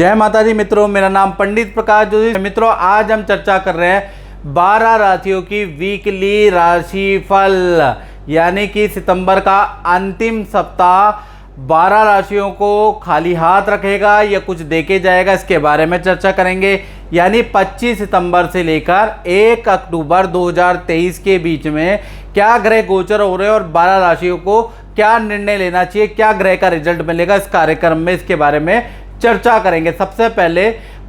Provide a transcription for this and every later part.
जय माता दी मित्रों, मेरा नाम पंडित प्रकाश जोशी। मित्रों, आज हम चर्चा कर रहे हैं 12 राशियों की वीकली राशिफल, यानी कि सितंबर का अंतिम सप्ताह 12 राशियों को खाली हाथ रखेगा या कुछ देके जाएगा, इसके बारे में चर्चा करेंगे। यानी 25 सितंबर से लेकर 1 अक्टूबर 2023 के बीच में क्या ग्रह गोचर हो रहे हैं और 12 राशियों को क्या निर्णय लेना चाहिए, क्या ग्रह का रिजल्ट मिलेगा, इस कार्यक्रम में इसके बारे में चर्चा करेंगे। सबसे पहले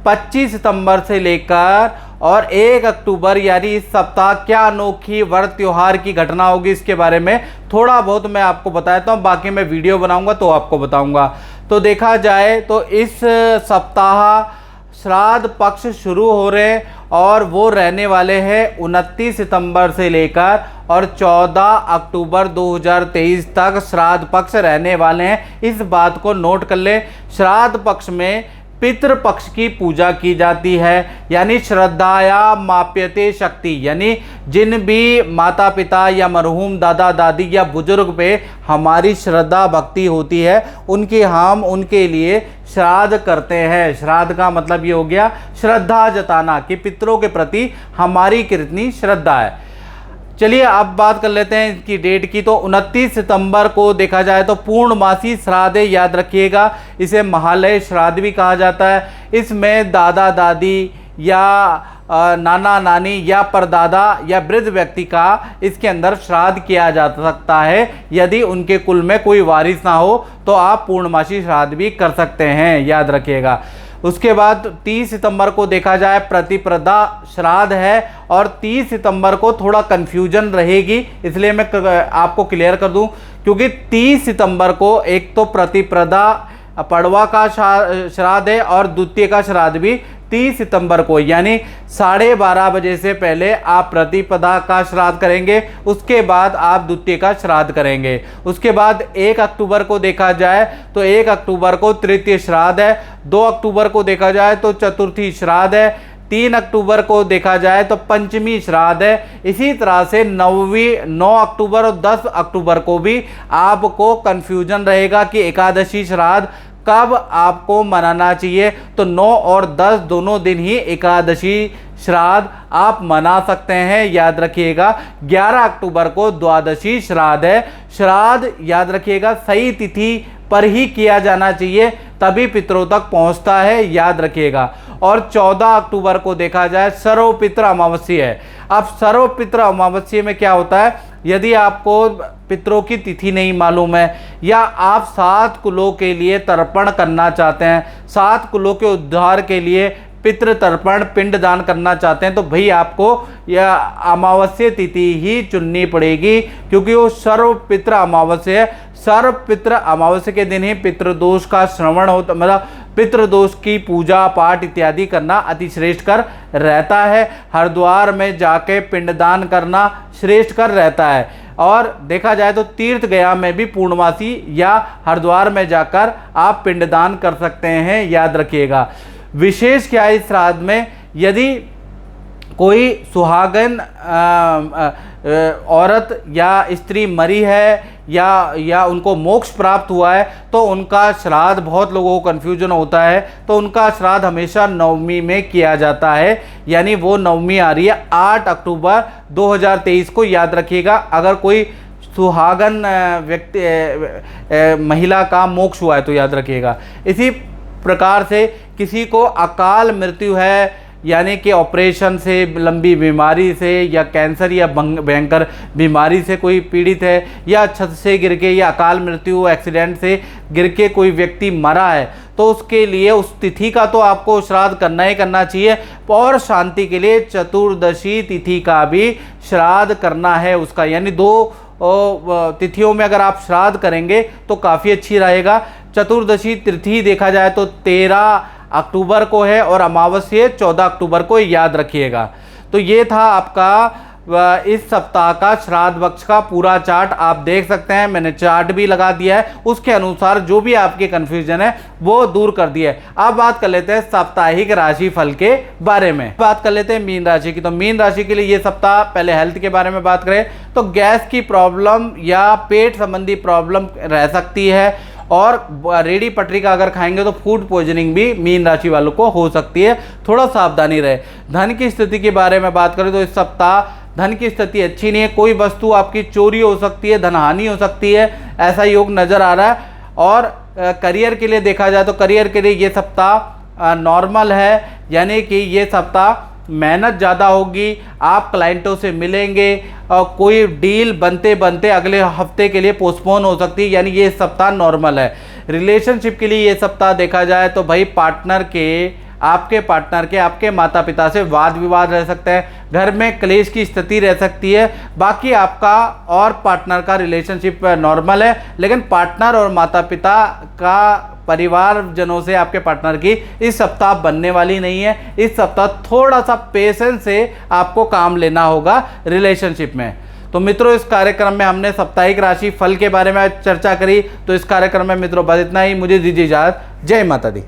25 सितंबर से लेकर और 1 अक्टूबर यानी इस सप्ताह क्या अनोखी व्रत त्योहार की घटना होगी, इसके बारे में थोड़ा बहुत मैं आपको बताता हूँ, बाकी मैं वीडियो बनाऊंगा तो आपको बताऊंगा। तो देखा जाए तो इस सप्ताह श्राद्ध पक्ष शुरू हो रहे हैं और वो रहने वाले हैं 29 सितंबर से लेकर और 14 अक्टूबर 2023 तक श्राद्ध पक्ष रहने वाले हैं। इस बात को नोट कर लें। श्राद्ध पक्ष में पितृ पक्ष की पूजा की जाती है, यानी श्रद्धाया माप्यते शक्ति, यानी जिन भी माता पिता या मरहूम दादा दादी या बुजुर्ग पे हमारी श्रद्धा भक्ति होती है हम उनके लिए श्राद्ध करते हैं। श्राद्ध का मतलब ये हो गया श्रद्धा जताना कि पितरों के प्रति हमारी कितनी श्रद्धा है। चलिए अब बात कर लेते हैं इसकी डेट की। तो 29 सितंबर को देखा जाए तो पूर्णमासी श्राद्ध, याद रखिएगा इसे महालय श्राद्ध भी कहा जाता है। इसमें दादा दादी या नाना नानी या परदादा या वृद्ध व्यक्ति का इसके अंदर श्राद्ध किया जा सकता है। यदि उनके कुल में कोई वारिस ना हो तो आप पूर्णमासी श्राद्ध भी कर सकते हैं, याद रखिएगा। उसके बाद 30 सितंबर को देखा जाए प्रतिप्रदा श्राद्ध है और 30 सितंबर को थोड़ा कन्फ्यूजन रहेगी, इसलिए मैं आपको क्लियर कर दूं, क्योंकि 30 सितंबर को एक तो प्रतिप्रदा पड़वा का श्राद्ध है और द्वितीय का श्राद्ध भी 30 सितंबर को, यानी 12:30 बजे से पहले आप प्रतिपदा का श्राद्ध करेंगे, उसके बाद आप द्वितीय का श्राद्ध करेंगे। उसके बाद 1 अक्टूबर को देखा जाए तो 1 अक्टूबर को तृतीय श्राद्ध है, 2 अक्टूबर को देखा जाए तो चतुर्थी श्राद्ध है, 3 अक्टूबर को देखा जाए तो पंचमी श्राद्ध है। इसी तरह से 9 अक्टूबर और 10 अक्टूबर को भी आपको कन्फ्यूजन रहेगा कि एकादशी श्राद्ध कब आपको मनाना चाहिए। तो 9 और 10 दोनों दिन ही एकादशी श्राद्ध आप मना सकते हैं, याद रखिएगा। 11 अक्टूबर को द्वादशी श्राद्ध है। श्राद्ध याद रखिएगा सही तिथि पर ही किया जाना चाहिए, तभी पितरों तक पहुंचता है, याद रखिएगा। और 14 अक्टूबर को देखा जाए सर्वपितृ अमावस्या है। अब सर्वपितृ अमावस्या में क्या होता है, यदि आपको पितरों की तिथि नहीं मालूम है या आप 7 कुलों के लिए तर्पण करना चाहते हैं, 7 कुलों के उद्धार के लिए पितृ तर्पण पिंड दान करना चाहते हैं, तो भाई आपको यह अमावस्या तिथि ही चुननी पड़ेगी, क्योंकि वो सर्वपितृ अमावस्या है। सर्वपितृ अमावस्या के दिन ही पितृदोष का श्रवण होता, मतलब पितृदोष की पूजा पाठ इत्यादि करना अतिश्रेष्ठ कर रहता है। हरिद्वार में जाके पिंडदान करना श्रेष्ठ कर रहता है। और देखा जाए तो तीर्थ गया में भी पूर्णमासी या हरिद्वार में जाकर आप पिंडदान कर सकते हैं, याद रखिएगा। विशेष क्या है इस श्राद्ध में, यदि कोई सुहागन औरत या स्त्री मरी है या उनको मोक्ष प्राप्त हुआ है तो उनका श्राद्ध, बहुत लोगों को कन्फ्यूजन होता है, तो उनका श्राद्ध हमेशा नवमी में किया जाता है, यानी वो नवमी आ रही है 8 अक्टूबर 2023 को, याद रखिएगा। अगर कोई सुहागन व्यक्ति महिला का मोक्ष हुआ है तो याद रखिएगा। इसी प्रकार से किसी को अकाल मृत्यु है, यानी कि ऑपरेशन से, लंबी बीमारी से या कैंसर या भयंकर बीमारी से कोई पीड़ित है, या छत से गिर के या अकाल मृत्यु एक्सीडेंट से गिर के कोई व्यक्ति मरा है, तो उसके लिए उस तिथि का तो आपको श्राद्ध करना ही करना चाहिए। और शांति के लिए चतुर्दशी तिथि का भी श्राद्ध करना है उसका, यानी 2 तिथियों में अगर आप श्राद्ध करेंगे तो काफ़ी अच्छी रहेगा। चतुर्दशी तिथि देखा जाए तो 13 अक्टूबर को है और अमावस्या 14 अक्टूबर को, याद रखिएगा। तो ये था आपका इस सप्ताह का श्राद्ध पक्ष का पूरा चार्ट, आप देख सकते हैं, मैंने चार्ट भी लगा दिया है, उसके अनुसार जो भी आपके कन्फ्यूजन है वो दूर कर दिया है। अब बात कर लेते हैं साप्ताहिक राशि फल के बारे में। बात कर लेते हैं मीन राशि की। तो मीन राशि के लिए ये सप्ताह, पहले हेल्थ के बारे में बात करें तो गैस की प्रॉब्लम या पेट संबंधी प्रॉब्लम रह सकती है और रेडी पटरी का अगर खाएंगे तो फूड पॉइजनिंग भी मीन राशि वालों को हो सकती है, थोड़ा सावधानी रहे। धन की स्थिति के बारे में बात करें तो इस सप्ताह धन की स्थिति अच्छी नहीं है, कोई वस्तु आपकी चोरी हो सकती है, धन हानि हो सकती है, ऐसा योग नज़र आ रहा है। और करियर के लिए देखा जाए तो करियर के लिए ये सप्ताह नॉर्मल है, यानी कि ये सप्ताह मेहनत ज़्यादा होगी, आप क्लाइंटों से मिलेंगे और कोई डील बनते बनते अगले हफ्ते के लिए पोस्टपोन हो सकती है, यानी ये सप्ताह नॉर्मल है। रिलेशनशिप के लिए ये सप्ताह देखा जाए तो भाई आपके माता पिता से वाद विवाद रह सकते हैं, घर में क्लेश की स्थिति रह सकती है। बाकी आपका और पार्टनर का रिलेशनशिप नॉर्मल है, लेकिन पार्टनर और माता पिता का परिवारजनों से आपके पार्टनर की इस सप्ताह बनने वाली नहीं है। इस सप्ताह थोड़ा सा पेशेंस से आपको काम लेना होगा रिलेशनशिप में। तो मित्रों, इस कार्यक्रम में हमने साप्ताहिक राशि फल के बारे में चर्चा करी। तो इस कार्यक्रम में मित्रों बस इतना ही, मुझे दीजिए इजाजत। जय माता दी।